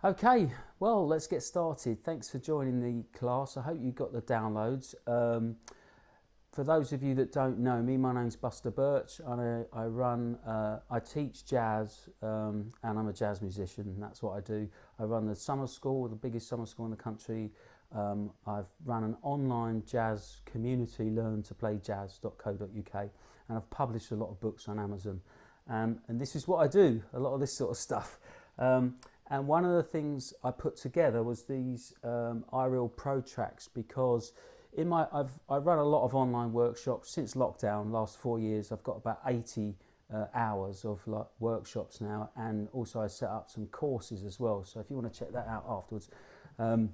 Okay, well, let's get started. Thanks for joining the class. I hope you got the downloads. For those of you that don't know me, my name's Buster Birch. I teach jazz, and I'm a jazz musician, and that's what I do. I run the summer school, the biggest summer school in the country. I've run an online jazz community, learntoplayjazz.co.uk, and I've published a lot of books on Amazon. And this is what I do, a lot of this sort of stuff. And one of the things I put together was these iReal Pro tracks, because I've run a lot of online workshops since lockdown. Last 4 years, I've got about 80 hours of workshops now, and also I set up some courses as well. So if you want to check that out afterwards, and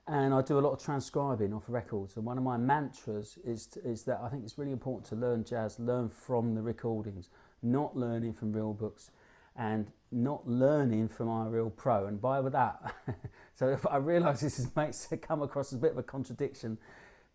I do a lot of transcribing off records. And one of my mantras is that I think it's really important to learn jazz, learn from the recordings, not learning from real books, and not learning from iReal Pro. And by that, so if I realise this makes it come across as a bit of a contradiction,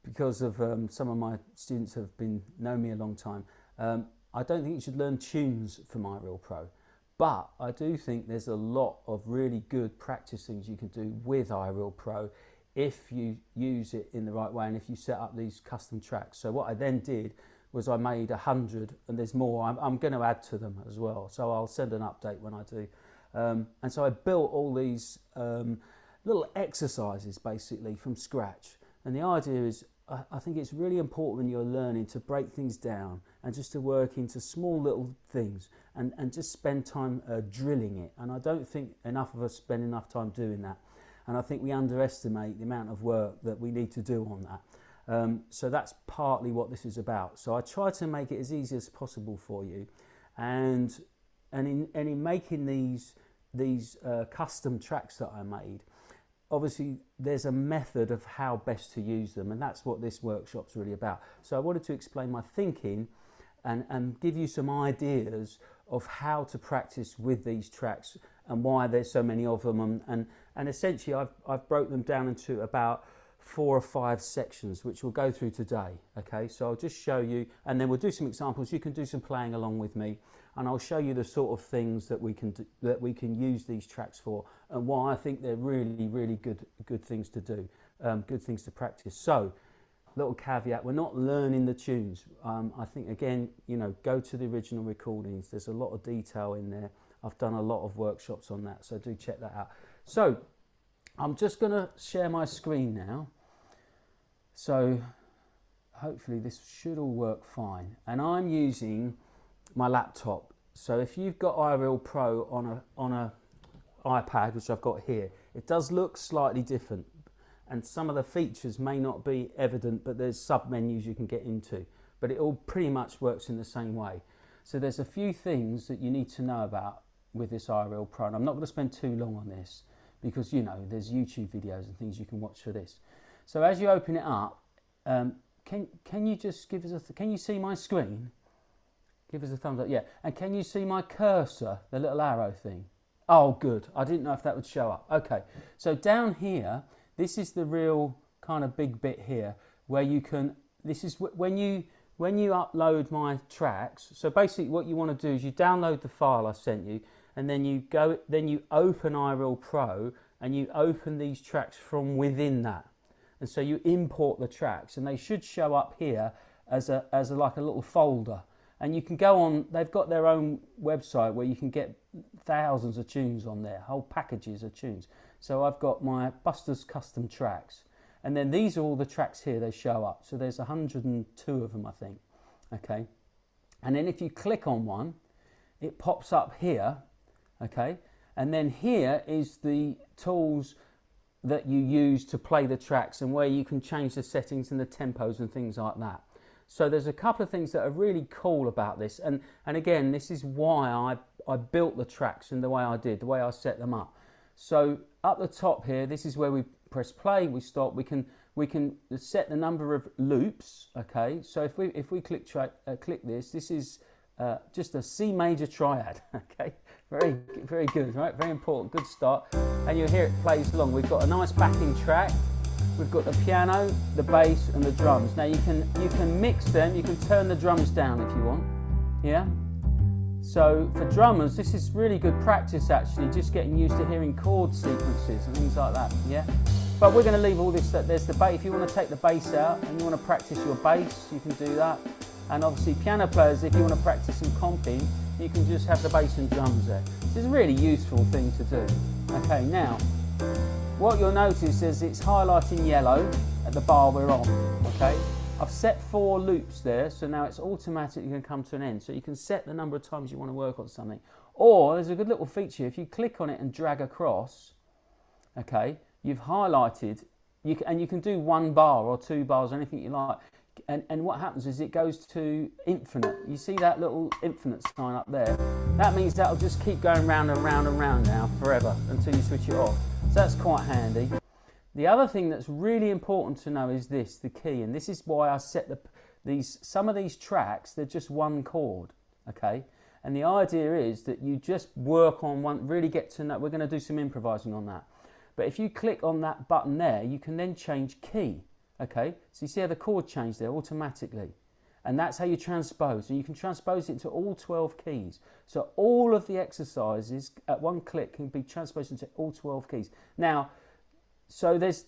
because of some of my students have known me a long time. I don't think you should learn tunes from iReal Pro, but I do think there's a lot of really good practice things you can do with iReal Pro if you use it in the right way and if you set up these custom tracks. So what I then did was I made 100, and there's more. I'm going to add to them as well, so I'll send an update when I do. And so I built all these little exercises basically from scratch. And the idea is, I think it's really important when you're learning to break things down and just to work into small little things and just spend time drilling it. And I don't think enough of us spend enough time doing that. And I think we underestimate the amount of work that we need to do on that. So that's partly what this is about. So I try to make it as easy as possible for you, and in making these custom tracks that I made, obviously there's a method of how best to use them, and that's what this workshop's really about. So I wanted to explain my thinking and give you some ideas of how to practice with these tracks and why there's so many of them, and essentially I've broke them down into about 4 or 5 sections, which we'll go through today. Okay, so I'll just show you, and then we'll do some examples. You can do some playing along with me, and I'll show you the sort of things that we can use these tracks for, and why I think they're really good things to do, good things to practice. So, little caveat: we're not learning the tunes. I think, again, go to the original recordings. There's a lot of detail in there. I've done a lot of workshops on that, so do check that out. So I'm just going to share my screen now, so hopefully this should all work fine. And I'm using my laptop, so if you've got iReal Pro on a iPad, which I've got here, it does look slightly different, and some of the features may not be evident, but there's sub-menus you can get into, but it all pretty much works in the same way. So there's a few things that you need to know about with this iReal Pro, and I'm not going to spend too long on this, because there's YouTube videos and things you can watch for this. So as you open it up, can you just give us can you see my screen? Give us a thumbs up, yeah. And can you see my cursor, the little arrow thing? Oh, good. I didn't know if that would show up. Okay, so down here, this is the real kind of big bit here, where you can, this is when you upload my tracks. So basically what you want to do is you download the file I sent you, and then you open iReal Pro, and you open these tracks from within that, and so you import the tracks, and they should show up here as like a little folder. And you can go on, they've got their own website where you can get thousands of tunes on there, whole packages of tunes. So I've got my Buster's custom tracks, and then these are all the tracks here. They show up, so there's 102 of them, I think. Okay, and then if you click on one, it pops up here. Okay, and then here is the tools that you use to play the tracks, and where you can change the settings and the tempos and things like that. So there's a couple of things that are really cool about this, and again, this is why I built the tracks in the way I did, the way I set them up. So up the top here, this is where we press play, we stop, we can set the number of loops. Okay, so if we click this is just a C major triad. Okay, very good, right? Very important, good start. And you'll hear it plays along. We've got a nice backing track. We've got the piano, the bass, and the drums. Now you can mix them. You can turn the drums down if you want. Yeah. So for drummers, this is really good practice actually, just getting used to hearing chord sequences and things like that, yeah? But we're going to leave all this, there's the bass. If you want to take the bass out and you want to practice your bass, you can do that. And obviously piano players, if you want to practice some comping, you can just have the bass and drums there. This is a really useful thing to do. Okay, now, what you'll notice is it's highlighting yellow at the bar we're on, okay? I've set 4 loops there, so now it's automatically going to come to an end. So you can set the number of times you want to work on something. Or there's a good little feature, if you click on it and drag across, okay, you've highlighted, and you can do 1 bar or 2 bars, anything you like. And what happens is it goes to infinite. You see that little infinite sign up there? That means that'll just keep going round and round and round now forever until you switch it off. So that's quite handy. The other thing that's really important to know is this, the key, and this is why I set some of these tracks, they're just 1 chord, okay? And the idea is that you just work on one, really get to know, we're going to do some improvising on that. But if you click on that button there, you can then change key, okay? So you see how the chord changed there automatically. And that's how you transpose. And you can transpose it into all 12 keys. So all of the exercises at one click can be transposed into all 12 keys. Now, so there's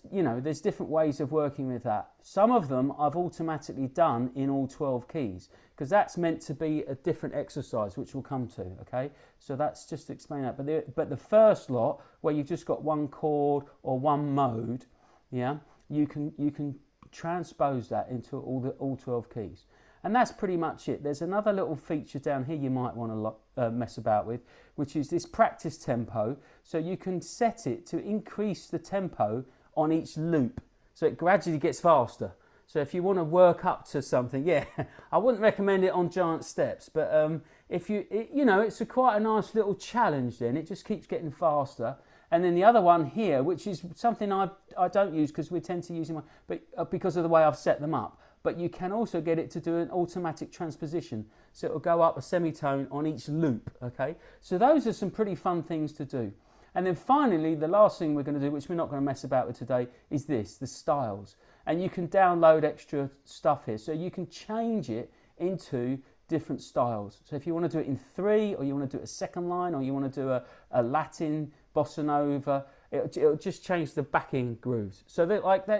different ways of working with that. Some of them I've automatically done in all 12 keys because that's meant to be a different exercise, which we'll come to, okay? So that's just to explain that. But the first lot, where you've just got 1 chord or 1 mode, yeah, you can transpose that into all 12 keys. And that's pretty much it. There's another little feature down here you might want to mess about with, which is this practice tempo. So you can set it to increase the tempo on each loop. So it gradually gets faster. So if you want to work up to something, yeah, I wouldn't recommend it on giant steps. But if it's quite a nice little challenge then. It just keeps getting faster. And then the other one here, which is something I don't use because we tend to use them, but because of the way I've set them up. But you can also get it to do an automatic transposition. So it'll go up a semitone on each loop, okay? So those are some pretty fun things to do. And then finally, the last thing we're going to do, which we're not going to mess about with today, is this, the styles. And you can download extra stuff here. So you can change it into different styles. So if you want to do it in 3, or you want to do it a second line, or you want to do a Latin, bossa nova, it'll just change the backing grooves. So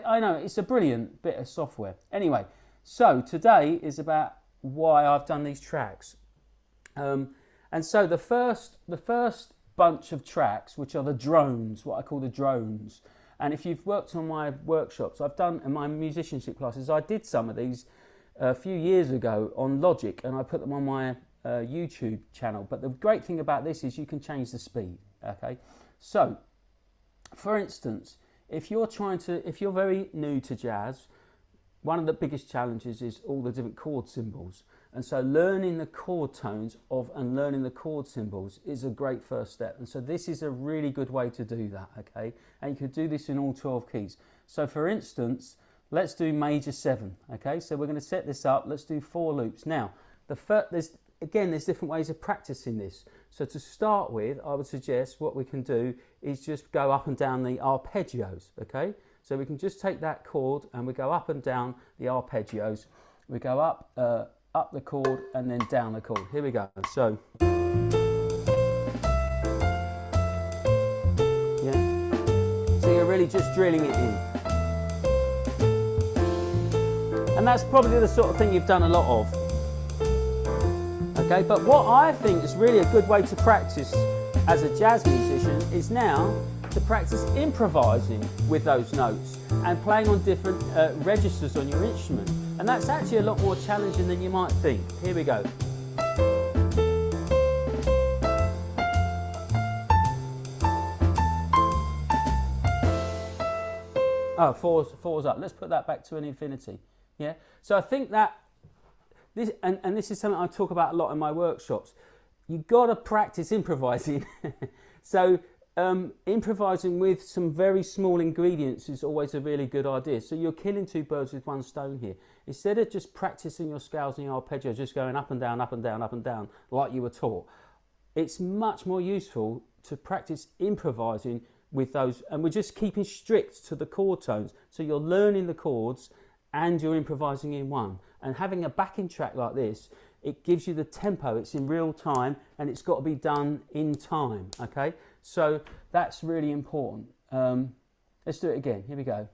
I know it's a brilliant bit of software. Anyway, so today is about why I've done these tracks. And so the first bunch of tracks, which are the drones, what I call the drones. And if you've worked on my workshops, I've done in my musicianship classes, I did some of these a few years ago on Logic, and I put them on my YouTube channel. But the great thing about this is you can change the speed, okay? So, for instance, if you're very new to jazz, one of the biggest challenges is all the different chord symbols. And so learning the chord tones and learning the chord symbols is a great first step. And so this is a really good way to do that, okay? And you can do this in all 12 keys. So for instance, let's do major 7, okay? So we're going to set this up. Let's do 4 loops. Now, there's different ways of practicing this. So to start with, I would suggest what we can do is just go up and down the arpeggios, okay? So we can just take that chord and we go up and down the arpeggios. We go up the chord and then down the chord. Here we go. So, yeah. So you're really just drilling it in. And that's probably the sort of thing you've done a lot of. Okay, but what I think is really a good way to practice as a jazz musician is now to practice improvising with those notes and playing on different registers on your instrument. And that's actually a lot more challenging than you might think. Here we go. Oh, four's up. Let's put that back to an infinity. Yeah. So I think that this is something I talk about a lot in my workshops. You've got to practice improvising. So improvising with some very small ingredients is always a really good idea. So you're killing 2 birds with 1 stone here. Instead of just practicing your scales and your arpeggio, just going up and down, up and down, up and down, like you were taught, it's much more useful to practice improvising with those. And we're just keeping strict to the chord tones. So you're learning the chords and you're improvising in one. And having a backing track like this it gives you the tempo. It's in real time and it's got to be done in time, okay? So that's really important. Let's do it again. Here we go.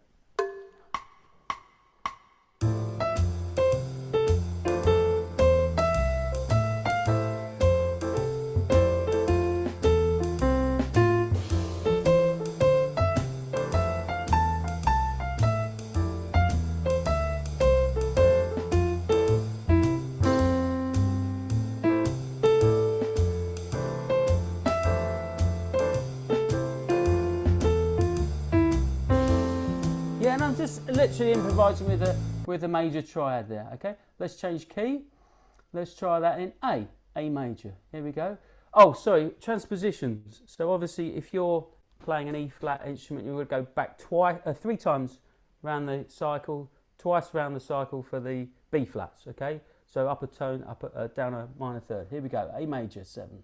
Yeah, and I'm just literally improvising with a major triad there, okay? Let's change key. Let's try that in A major. Here we go. Oh, sorry, transpositions. So obviously if you're playing an E flat instrument, you would go back three times around the cycle, twice around the cycle for the B flats, okay? So up a tone, down a minor third. Here we go, A major 7.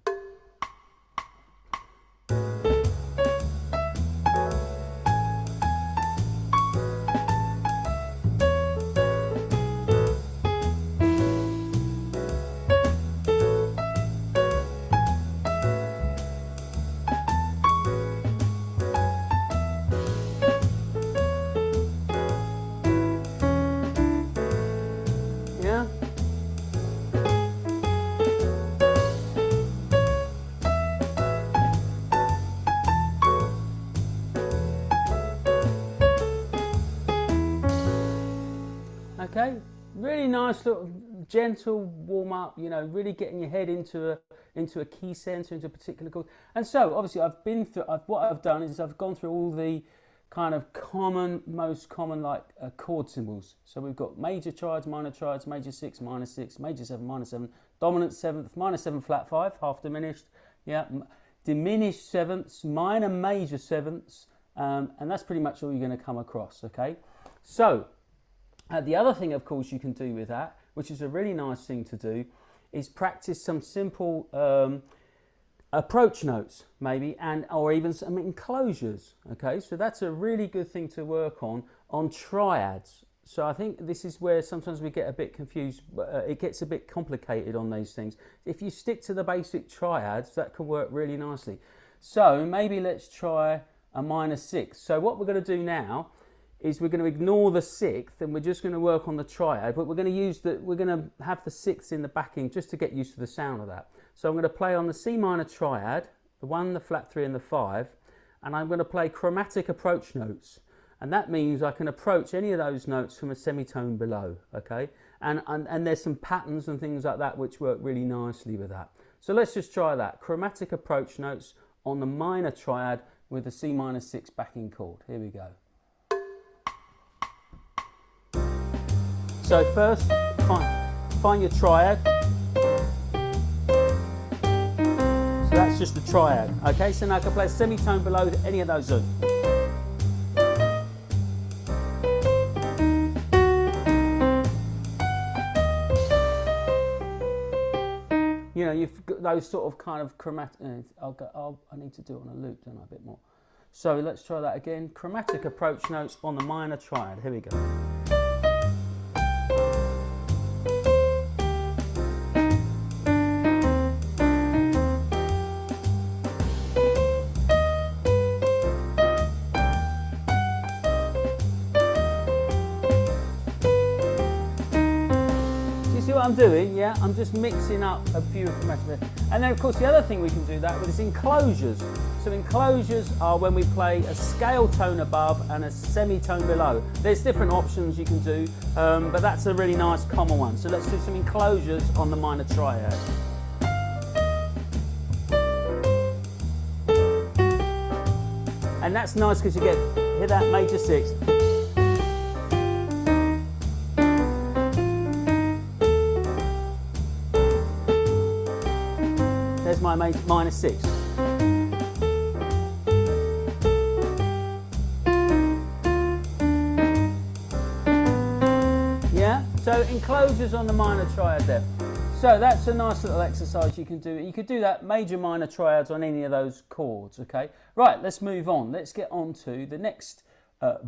Okay, really nice little gentle warm up, you know, really getting your head into a key center, into a particular chord. And so obviously what I've done is I've gone through all the kind of most common like chord symbols. So we've got major triads, major 6, minor 6, major 7, minor 7, dominant 7th, minor 7 flat 5, half diminished, yeah, diminished 7ths, minor major 7ths, and that's pretty much all you're going to come across, okay? So the other thing, of course, you can do with that, which is a really nice thing to do, is practice some simple approach notes, maybe, or even some enclosures. Okay, so that's a really good thing to work on triads. So I think this is where sometimes we get a bit confused. It gets a bit complicated on these things. If you stick to the basic triads, that can work really nicely. So maybe let's try a minor 6. So what we're going to do now is we're going to ignore the 6th and we're just going to work on the triad, but we're going to have the 6th in the backing just to get used to the sound of that. So I'm going to play on the C minor triad, the 1, the flat 3 and the 5, and I'm going to play chromatic approach notes, and that means I can approach any of those notes from a semitone below, okay? And there's some patterns and things like that which work really nicely with that. So let's just try that. Chromatic approach notes on the minor triad with the C minor 6 backing chord. Here we go. So first, find your triad. So that's just the triad. Okay, so now I can play a semitone below any of those. You know, you've got those sort of kind of chromatic. I need to do it on a loop, don't I? A bit more. So let's try that again. Chromatic approach notes on the minor triad. Here we go. I'm doing, yeah, I'm just mixing up a few chromatic, and then of course the other thing we can do that with is enclosures. So enclosures are when we play a scale tone above and a semitone below. There's different options you can do, but that's a really nice common one. So let's do some enclosures on the minor triad. And that's nice because you hear that major 6. There's my minor 6. Yeah, so enclosures on the minor triad there. So that's a nice little exercise you can do. You could do that major minor triads on any of those chords, okay? Right, let's move on. Let's get on to the next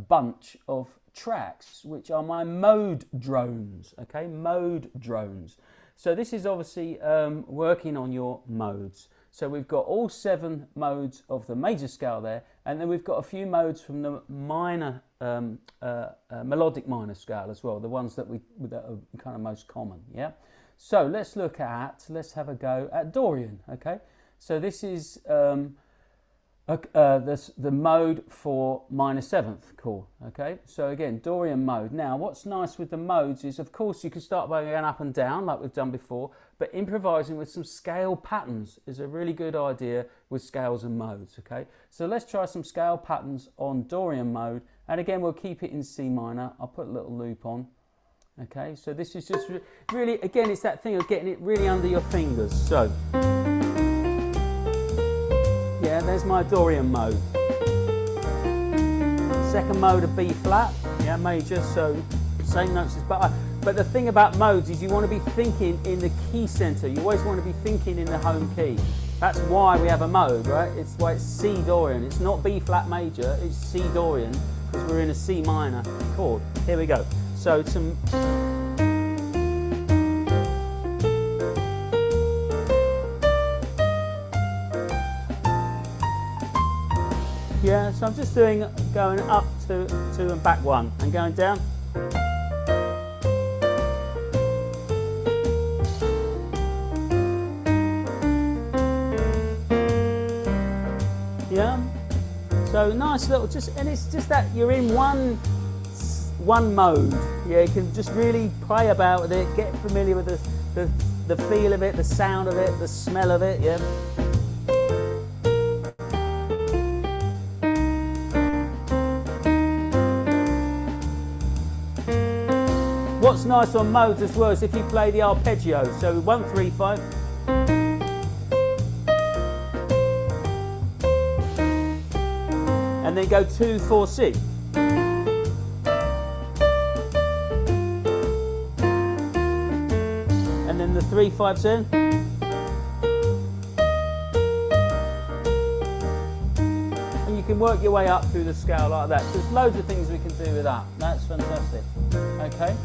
bunch of tracks, which are my mode drones, okay? Mode drones. So this is obviously working on your modes. So we've got all 7 modes of the major scale there, and then we've got a few modes from the minor, melodic minor scale as well, the ones that are kind of most common, yeah? So let's have a go at Dorian, okay? So this is the mode for minor 7th chord, okay? So again, Dorian mode. Now, what's nice with the modes is, of course, you can start by going up and down like we've done before, but improvising with some scale patterns is a really good idea with scales and modes, okay? So let's try some scale patterns on Dorian mode, and again, we'll keep it in C minor. I'll put a little loop on, okay? So this is just really, again, it's that thing of getting it really under your fingers. So, yeah, there's my Dorian mode. Second mode of B flat, yeah, major, so same notes as but the thing about modes is you want to be thinking in the key center. You always want to be thinking in the home key. That's why we have a mode, right? It's why it's C Dorian. It's not B flat major, it's C Dorian, because we're in a C minor chord. Here we go. So some. Yeah, so I'm just going up to and back 1 and going down. Yeah, so nice little, and it's just that you're in one mode. Yeah, you can just really play about with it, get familiar with the feel of it, the sound of it, the smell of it, yeah. What's nice on modes as well is if you play the arpeggio, so 1, 3, 5. And then go 2, 4, 6. And then the 3, 5, 7. And you can work your way up through the scale like that. There's loads of things we can do with that. That's fantastic. Okay.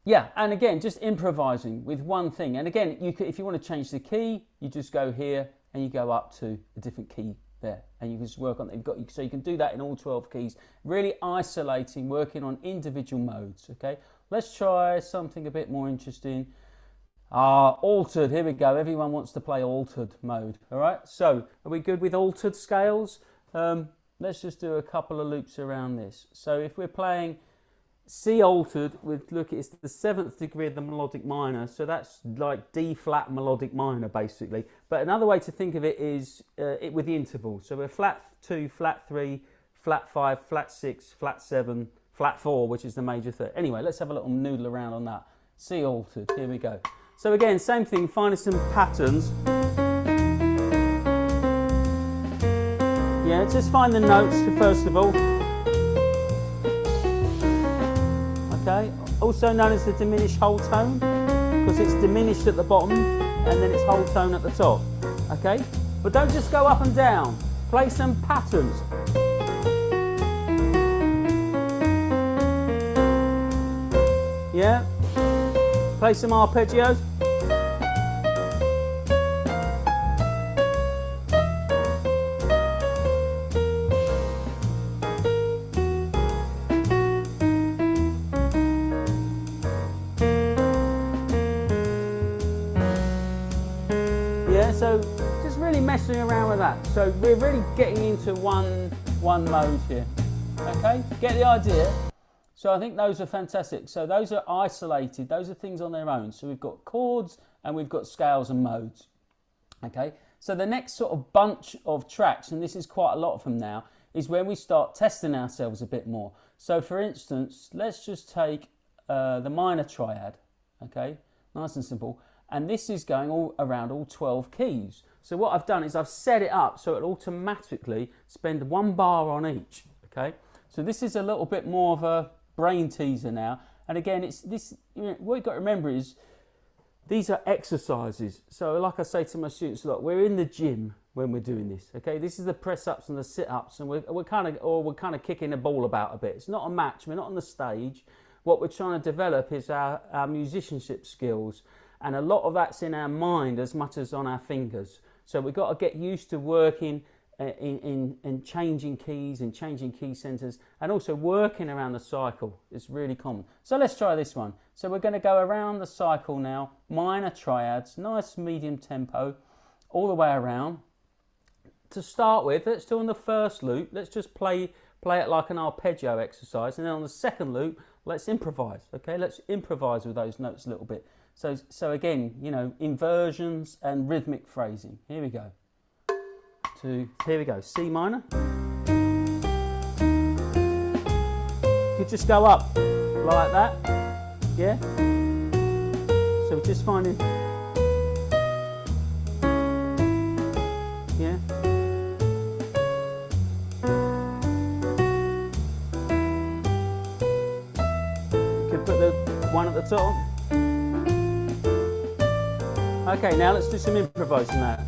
Yeah, and again, just improvising with one thing. And again, if you want to change the key, you just go here and you go up to a different key there, and you can just work on it. So you can do that in all 12 keys, really isolating, working on individual modes. Okay, let's try something a bit more interesting. Altered. Here we go. Everyone wants to play altered mode. All right. So are we good with altered scales? Let's just do a couple of loops around this. So if we're playing C altered, it's the 7th degree of the melodic minor, so that's like D flat melodic minor basically. But another way to think of it is with the interval. So we're flat 2, flat 3, flat 5, flat 6, flat 7, flat 4, which is the major third. Anyway, let's have a little noodle around on that. C altered, here we go. So again, same thing, finding some patterns. Yeah, just find the notes first of all. Okay, also known as the diminished whole tone, because it's diminished at the bottom and then it's whole tone at the top. Okay, but don't just go up and down. Play some patterns. Yeah, play some arpeggios. So just really messing around with that. So we're really getting into one mode here. Okay, get the idea. So I think those are fantastic. So those are isolated. Those are things on their own. So we've got chords and we've got scales and modes. Okay, so the next sort of bunch of tracks, and this is quite a lot of them now, is when we start testing ourselves a bit more. So for instance, let's just take the minor triad. Okay, nice and simple. And this is going all around all 12 keys. So what I've done is I've set it up so it'll automatically spend 1 bar on each. Okay, so this is a little bit more of a brain teaser now. And again, it's this. What you've got to remember is these are exercises. So like I say to my students, look, we're in the gym when we're doing this. Okay, this is the press ups and the sit ups, and we're kind of kicking the ball about a bit. It's not a match. We're not on the stage. what we're trying to develop is our musicianship skills, and a lot of that's in our mind as much as on our fingers. So we've got to get used to working in changing keys and changing key centers, and also working around the cycle is really common. So let's try this one. So we're going to go around the cycle now, minor triads, nice medium tempo, all the way around. To start with, let's do on the first loop, let's just play it like an arpeggio exercise, and then on the second loop, let's improvise, okay? Let's improvise with those notes a little bit. So again, you know, inversions and rhythmic phrasing. Here we go. Here we go, C minor. You just go up like that, yeah? So we're just finding, yeah? You could put the one at the top. Okay, now let's do some improvising now.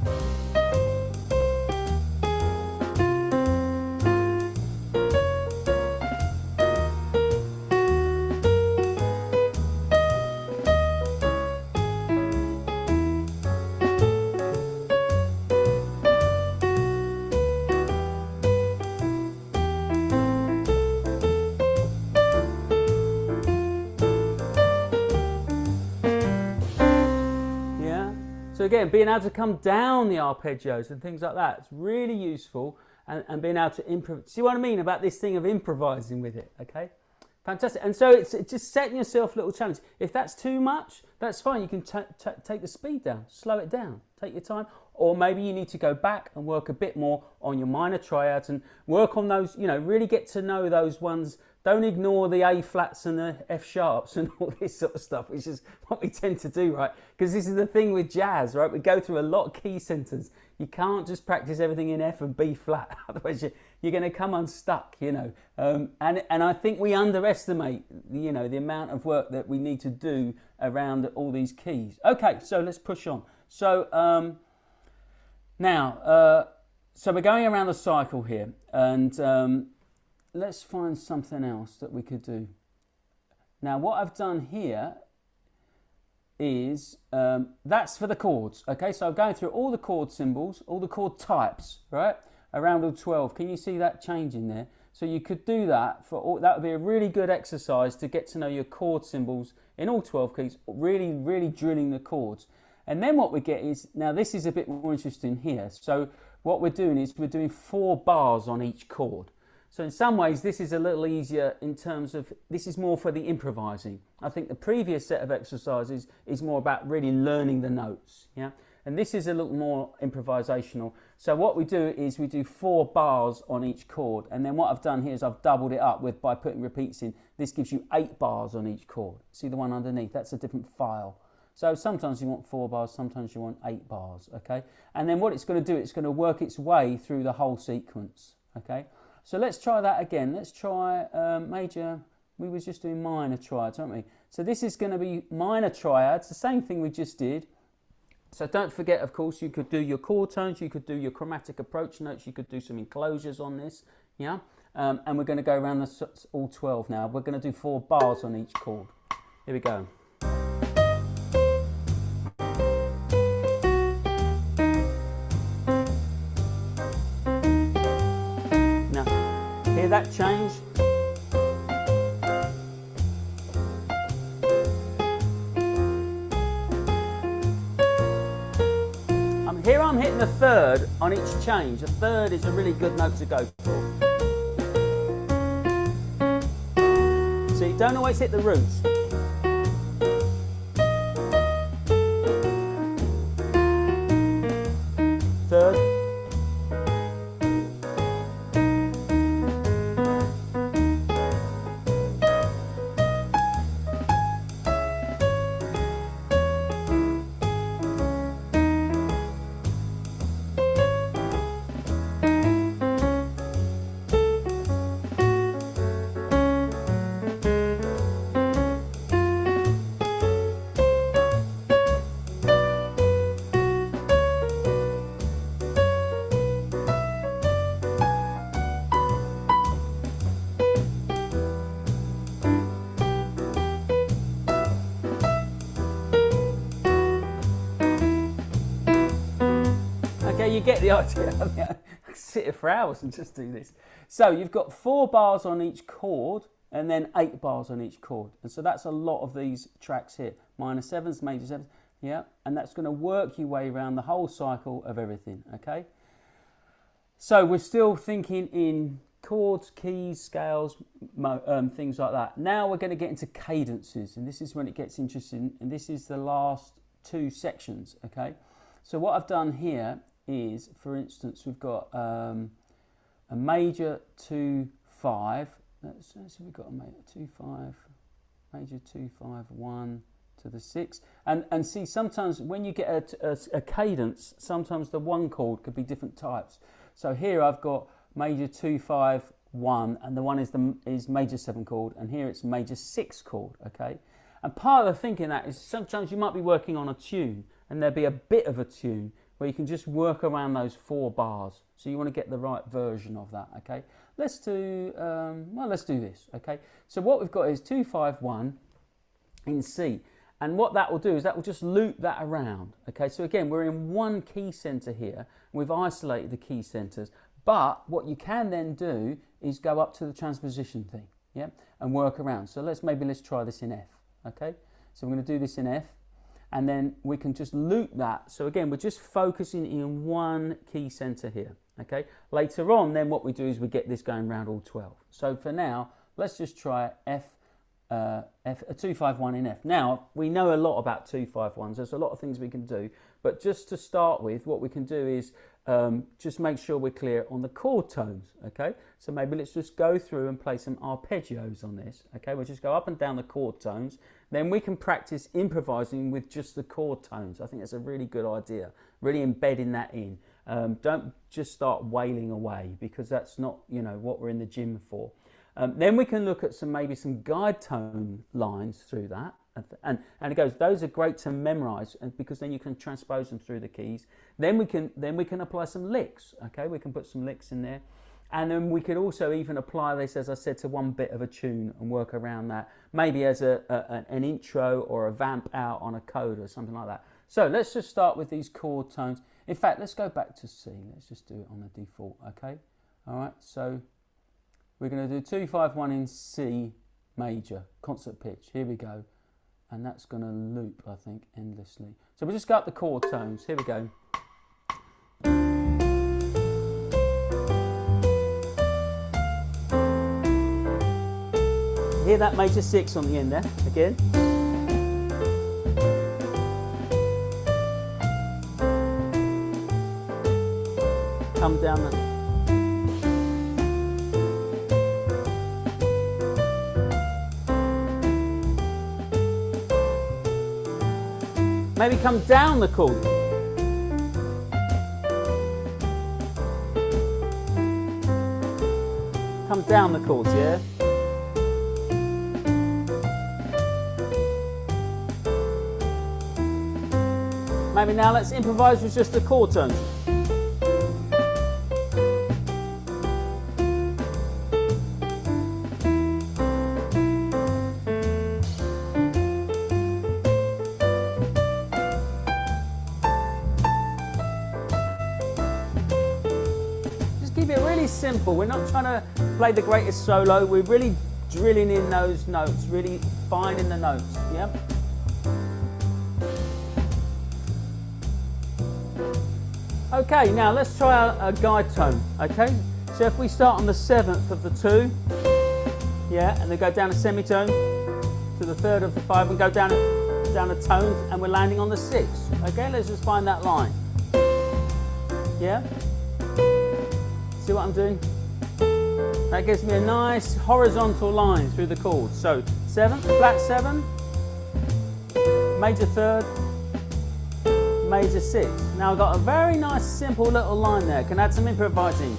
So again, being able to come down the arpeggios and things like that, it's really useful, and being able to improvise. See what I mean about this thing of improvising with it, okay? Fantastic. And so it's just setting yourself a little challenge. If that's too much, that's fine. You can take the speed down, slow it down, take your time. Or maybe you need to go back and work a bit more on your minor triads and work on those, you know, really get to know those ones. Don't ignore the A flats and the F sharps and all this sort of stuff, which is what we tend to do, right? Because this is the thing with jazz, right? We go through a lot of key centers. You can't just practice everything in F and B flat, otherwise you're going to come unstuck, you know. And I think we underestimate, you know, the amount of work that we need to do around all these keys. Okay, so let's push on. So now, so we're going around the cycle here, and let's find something else that we could do. Now, what I've done here is, that's for the chords, okay? So I'm going through all the chord symbols, all the chord types, right? Around all 12. Can you see that changing there? So you could do that for all, that would be a really good exercise to get to know your chord symbols in all 12 keys, really, really drilling the chords. And then what we get is, now this is a bit more interesting here. So what we're doing is we're doing 4 bars on each chord. So in some ways this is a little easier in terms of, this is more for the improvising. I think the previous set of exercises is more about really learning the notes, yeah? And this is a little more improvisational. So what we do is we do 4 bars on each chord, and then what I've done here is I've doubled it up with, by putting repeats in. This gives you 8 bars on each chord. See the one underneath? That's a different file. So sometimes you want 4 bars, sometimes you want 8 bars, okay? And then what it's going to do, it's going to work its way through the whole sequence, okay? So let's try that again. Let's try major, we were just doing minor triads, aren't we? So this is going to be minor triads, the same thing we just did. So don't forget, of course, you could do your chord tones, you could do your chromatic approach notes, you could do some enclosures on this, yeah? And we're going to go around the, all 12 now. We're going to do 4 bars on each chord. Here we go. Hear that change? Here I'm hitting a third on each change. A third is a really good note to go for. See, don't always hit the roots. Third. get the idea. I mean, I could sit here for hours and just do this. So you've got 4 bars on each chord and then 8 bars on each chord. And so that's a lot of these tracks here. Minor 7s, major 7s, yeah? And that's going to work your way around the whole cycle of everything, okay? So we're still thinking in chords, keys, scales, things like that. Now we're going to get into cadences, and this is when it gets interesting, and this is the last 2 sections, okay? So what I've done here is, for instance, we've got a major 2-5. So we've got a major 2-5, major 2-5, 1 to the 6, and see, sometimes when you get a cadence, sometimes the 1 chord could be different types. So here I've got major 2-5, 1, and the 1 is major 7 chord, and here it's major 6 chord, okay? And part of the thinking that is sometimes you might be working on a tune, and there'll be a bit of a tune where you can just work around those 4 bars. So you want to get the right version of that, okay? Let's do, let's do this, okay? So what we've got is 2-5-1 in C. And what that will do is that will just loop that around, okay? So again, we're in 1 key center here. And we've isolated the key centers. But what you can then do is go up to the transposition thing, yeah? And work around. So let's try this in F, okay? So we're going to do this in F. And then we can just loop that. So again, we're just focusing in 1 key center here, okay? Later on, then what we do is we get this going around all 12. So for now, let's just try a 2-5-1 in F. Now, we know a lot about 2-5-1s. There's a lot of things we can do. But just to start with, what we can do is just make sure we're clear on the chord tones, okay? So maybe let's just go through and play some arpeggios on this, okay? We'll just go up and down the chord tones. Then we can practice improvising with just the chord tones. I think that's a really good idea, really embedding that in. Don't just start wailing away, because that's not, you know, what we're in the gym for. Then we can look at maybe some guide tone lines through that. And it goes, those are great to memorize, because then you can transpose them through the keys. Then we can apply some licks, okay? We can put some licks in there. And then we could also even apply this, as I said, to 1 bit of a tune and work around that, maybe as an intro or a vamp out on a code or something like that. So let's just start with these chord tones. In fact, let's go back to C. Let's just do it on the default, okay? All right, so we're going to do 2-5-1 in C major, concert pitch. Here we go. And that's going to loop, I think, endlessly. So we'll just go up the chord tones. Here we go. Hear that major 6 on the end there, again. Come down the... Maybe come down the chord. Come down the chords, yeah? Maybe now let's improvise with just the chord tones. Simple. We're not trying to play the greatest solo. We're really drilling in those notes, really finding the notes. Yeah. Okay, now let's try a guide tone. Okay, so if we start on the 7th of the 2, yeah, and then go down a semitone to the 3rd of the 5, and go down a tone, and we're landing on the 6th. Okay, let's just find that line. Yeah. See what I'm doing? That gives me a nice horizontal line through the chords. So 7, flat 7, major 3rd, major 6. Now I've got a very nice simple little line there. Can add some improvising.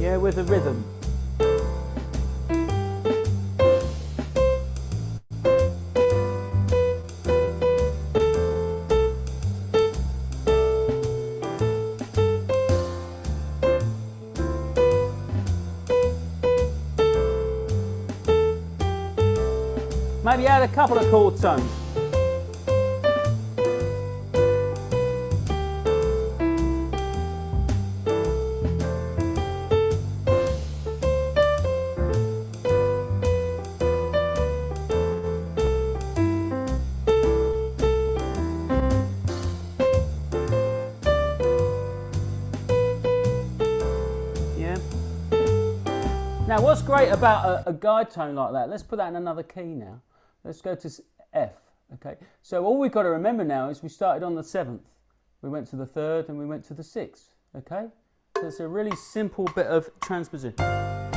Yeah, with a rhythm. Maybe add a couple of chord tones. Now what's great about a guide tone like that, let's put that in another key now. Let's go to F, okay? So all we've got to remember now is we started on the 7th, we went to the 3rd and we went to the 6th, okay? So it's a really simple bit of transposition. And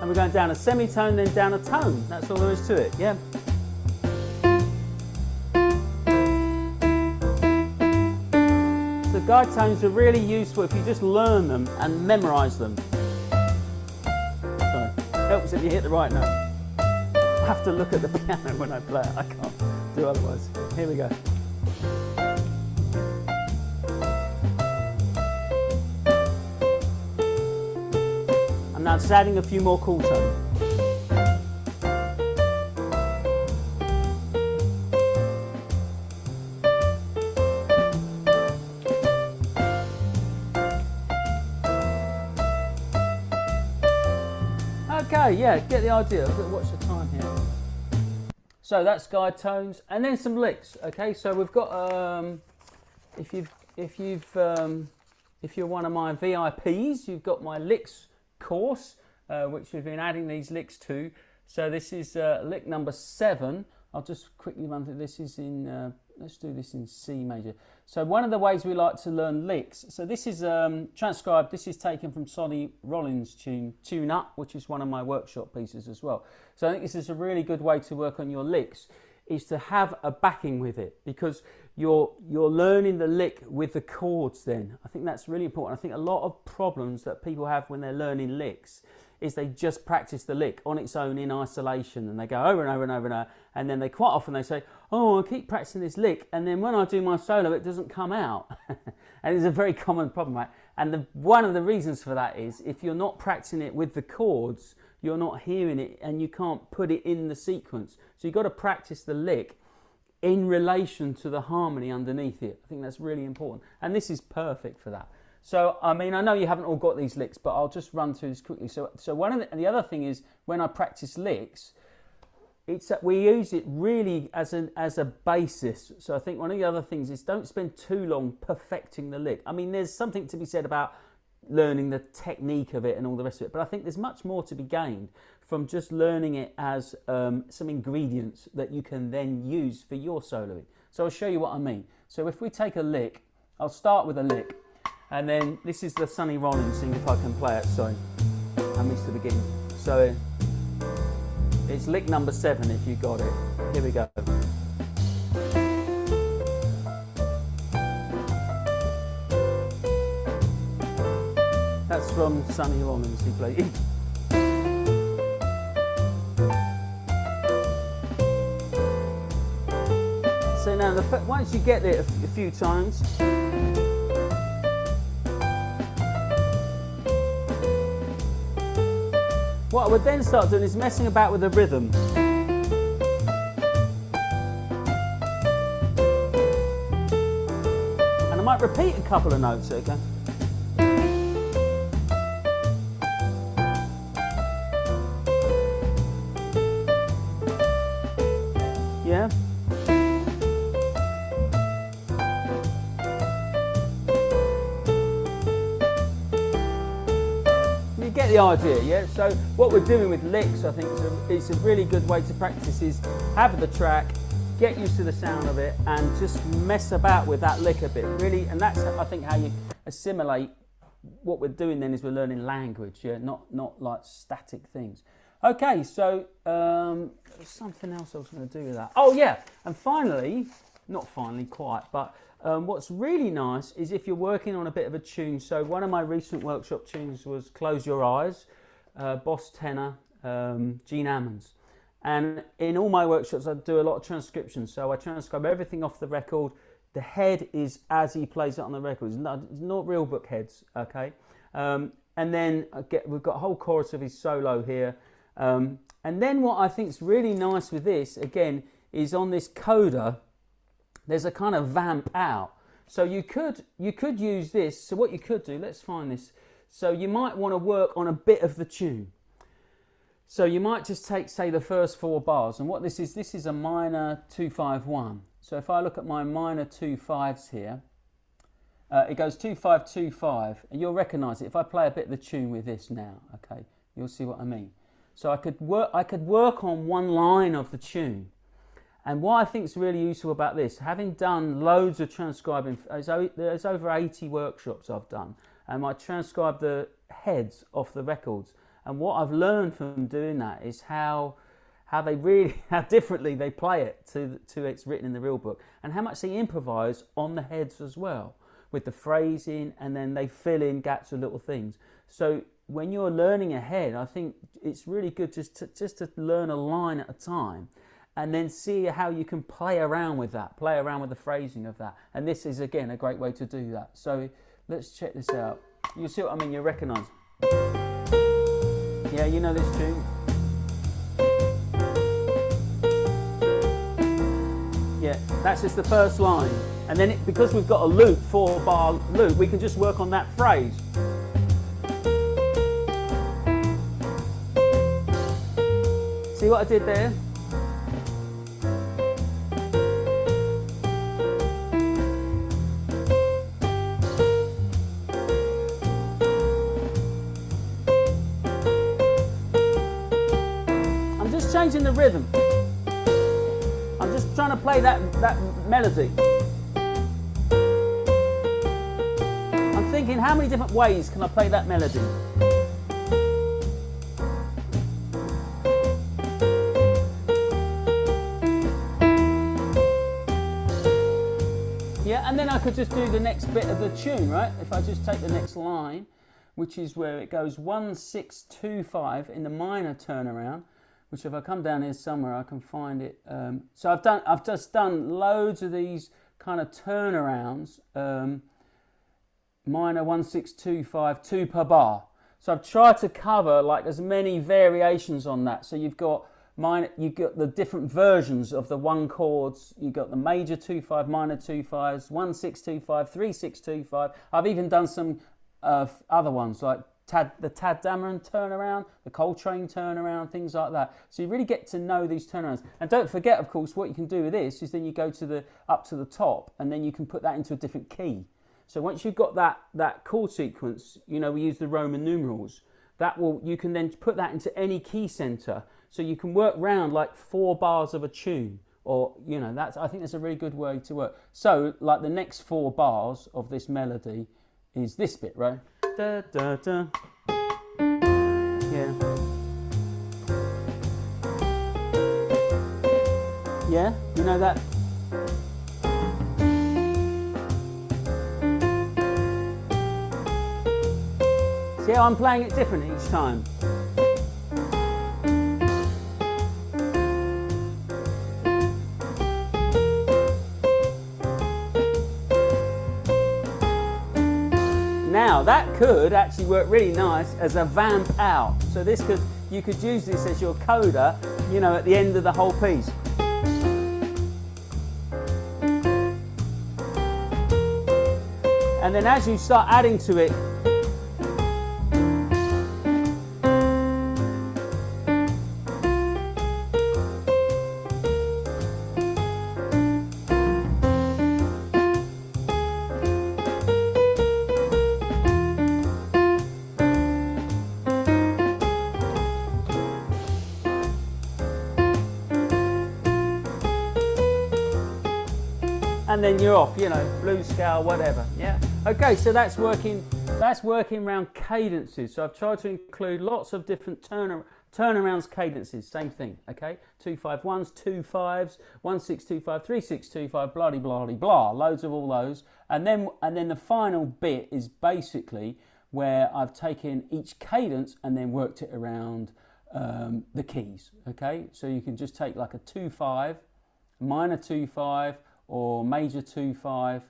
we're going down a semitone, then down a tone. That's all there is to it, yeah? So guide tones are really useful if you just learn them and memorise them. Sorry, helps if you hit the right note. I have to look at the piano when I play it, I can't do otherwise. Here we go. Now just adding a few more cool tones. Okay, yeah, get the idea. Watch the time here. So that's guide tones, and then some licks. Okay, so we've got if you're one of my VIPs, you've got my licks course, which we've been adding these licks to. So this is lick number 7. I'll just quickly run through. This is in, let's do this in C major. So one of the ways we like to learn licks, so this is transcribed, this is taken from Sonny Rollins' Tune Up, which is one of my workshop pieces as well. So I think this is a really good way to work on your licks, is to have a backing with it, because you're learning the lick with the chords then. I think that's really important. I think a lot of problems that people have when they're learning licks is they just practice the lick on its own in isolation, and they go over and over and over and over, and then they quite often they say, oh, I keep practicing this lick, and then when I do my solo it doesn't come out. And it's a very common problem, right? And one of the reasons for that is if you're not practicing it with the chords, you're not hearing it and you can't put it in the sequence. So you've got to practice the lick in relation to the harmony underneath it. I think that's really important. And this is perfect for that. So, I mean, I know you haven't all got these licks, but I'll just run through this quickly. So one of the other thing is when I practice licks, it's that we use it really as a basis. So I think one of the other things is don't spend too long perfecting the lick. I mean, there's something to be said about learning the technique of it and all the rest of it, but I think there's much more to be gained from just learning it as some ingredients that you can then use for your soloing. So I'll show you what I mean. So if we take a lick, I'll start with a lick, and then this is the Sonny Rollins thing, if I can play it. Sorry, I missed the beginning. So it's lick number 7 if you got it. Here we go. That's from Sonny Rollins, he played. So now, once you get it a few times, what I would then start doing is messing about with the rhythm. And I might repeat a couple of notes, okay? Yeah? You get the idea, yeah? So what we're doing with licks, I think, it's a really good way to practice is have the track, get used to the sound of it, and just mess about with that lick a bit, really. And that's, I think, how you assimilate. What we're doing then is we're learning language, yeah? Not like static things. Okay, so there's something else I was going to do with that. Oh yeah, and finally, not finally quite, but what's really nice is if you're working on a bit of a tune. So one of my recent workshop tunes was Close Your Eyes, Boss Tenor, Gene Ammons. And in all my workshops I do a lot of transcriptions, so I transcribe everything off the record. The head is as he plays it on the record. It's not real book heads, okay? And then we've got a whole chorus of his solo here. And then what I think is really nice with this, again, is on this coda, there's a kind of vamp out. So you could use this. So what you could do, let's find this. So you might want to work on a bit of the tune. So you might just take, say, the first 4 bars. And what this is a minor 2-5-1. So if I look at my minor 2-5s here, it goes 2-5-2-5, and you'll recognise it if I play a bit of the tune with this now. Okay, you'll see what I mean. So I could work on one line of the tune. And what I think is really useful about this, having done loads of transcribing, there's over 80 workshops I've done, and I transcribe the heads off the records. And what I've learned from doing that is how differently they play it to it's written in the real book, and how much they improvise on the heads as well, with the phrasing, and then they fill in gaps with little things. So when you're learning ahead, I think it's really good just to learn a line at a time, and then see how you can play around with that, play around with the phrasing of that. And this is, again, a great way to do that. So let's check this out. You see what I mean? You recognise. Yeah, you know this tune. Yeah, that's just the first line. And then because we've got a loop, 4-bar loop, we can just work on that phrase. See what I did there? I'm just changing the rhythm. I'm just trying to play that melody. I'm thinking, how many different ways can I play that melody? Yeah, and then I could just do the next bit of the tune, right? If I just take the next line, which is where it goes 1-6-2-5 in the minor turnaround, which if I come down here somewhere, I can find it. So I've just done loads of these kind of turnarounds, minor 1-6-2-5, 2 per bar. So I've tried to cover like as many variations on that. So you've got minor, you've got the different versions of the one chords. You've got the major 2-5, minor 2-5s, 1-6-2-5, 3-6-2-5. I've even done some other ones like the Tad Dameron turnaround, the Coltrane turnaround, things like that. So you really get to know these turnarounds. And don't forget, of course, what you can do with this is then you go to up to the top, and then you can put that into a different key. So once you've got that chord sequence, you know, we use the Roman numerals. You can then put that into any key center. So you can work round like 4 bars of a tune, or you know, I think that's a really good way to work. So like the next 4 bars of this melody is this bit, right? Da, da, da. Yeah. Yeah, you know that? See how I'm playing it different each time? Now that could actually work really nice as a vamp out. So you could use this as your coda, you know, at the end of the whole piece. And then as you start adding to it, and then you're off, you know, blues scale, whatever. Yeah. Okay, so that's working around cadences. So I've tried to include lots of different turnarounds cadences. Same thing. Okay, 2-5-1s, 2-5s, 1-6-2-5, 3-6-2-5, blah blah blah blah. Loads of all those, and then the final bit is basically where I've taken each cadence and then worked it around the keys. Okay, so you can just take like a 2-5, minor 2-5. Or major 2-5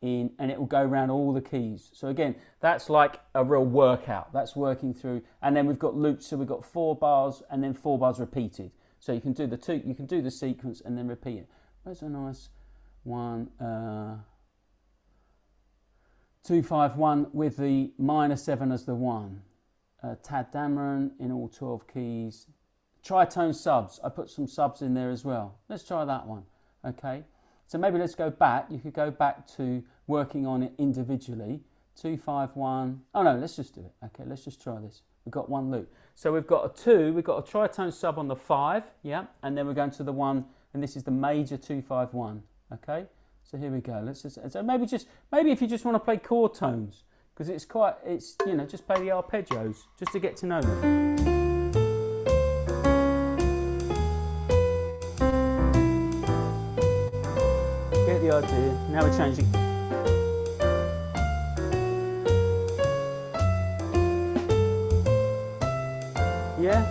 in, and it will go around all the keys. So again, that's like a real workout. That's working through, and then we've got loops. So we've got 4 bars and then 4 bars repeated. So you can do the sequence and then repeat it. That's a nice one. 2-5-1 with the minor 7 as the 1. Tad Dameron in all 12 keys. Tritone subs. I put some subs in there as well. Let's try that one. Okay. So maybe let's go back. You could go back to working on it individually. 2, 5, 1. Oh no, let's just do it. Okay, let's just try this. We've got one loop. So we've got a 2, we've got a tritone sub on the 5, yeah, and then we're going to the 1, and this is the major 2, 5, 1. Okay, so here we go. Let's just, so maybe if you just want to play chord tones, because it's you know, just play the arpeggios just to get to know them. Get the idea. Now we're changing. Yeah,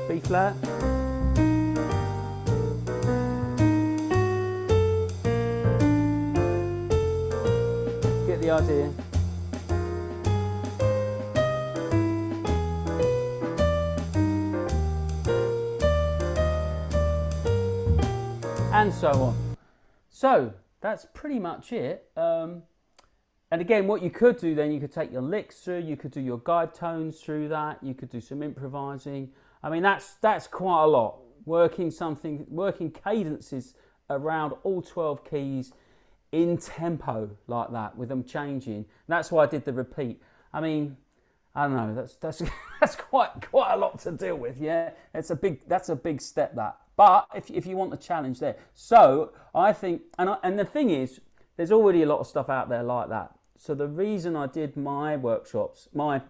B flat. Get the idea. And so on. So that's pretty much it. And again, what you could do then, you could take your licks through, you could do your guide tones through that, you could do some improvising. I mean, that's quite a lot. Working cadences around all 12 keys in tempo like that, with them changing. That's why I did the repeat. I mean, I don't know, that's quite a lot to deal with, yeah? That's a big step, that. But if you want the challenge there. So I think, and the thing is, there's already a lot of stuff out there like that. So the reason I did my workshops, my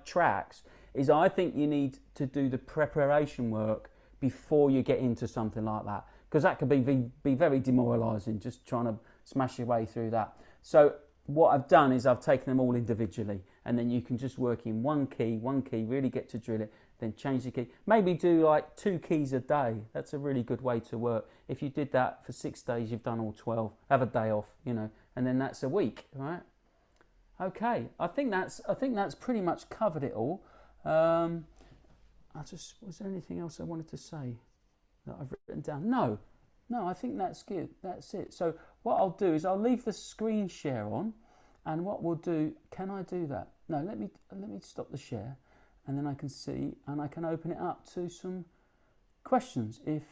tracks, is I think you need to do the preparation work before you get into something like that, because that could be very demoralising, just trying to smash your way through that. So what I've done is I've taken them all individually, and then you can just work in one key, really get to drill it, then change the key. Maybe do like 2 keys a day. That's a really good way to work. If you did that for 6 days, you've done all 12. Have a day off, you know, and then that's a week, right? Okay, I think that's pretty much covered it all. Was there anything else I wanted to say that I've written down? No, I think that's good. That's it. So what I'll do is I'll leave the screen share on, and what we'll do, can I do that? No, let me stop the share, and then I can see, and I can open it up to some questions. If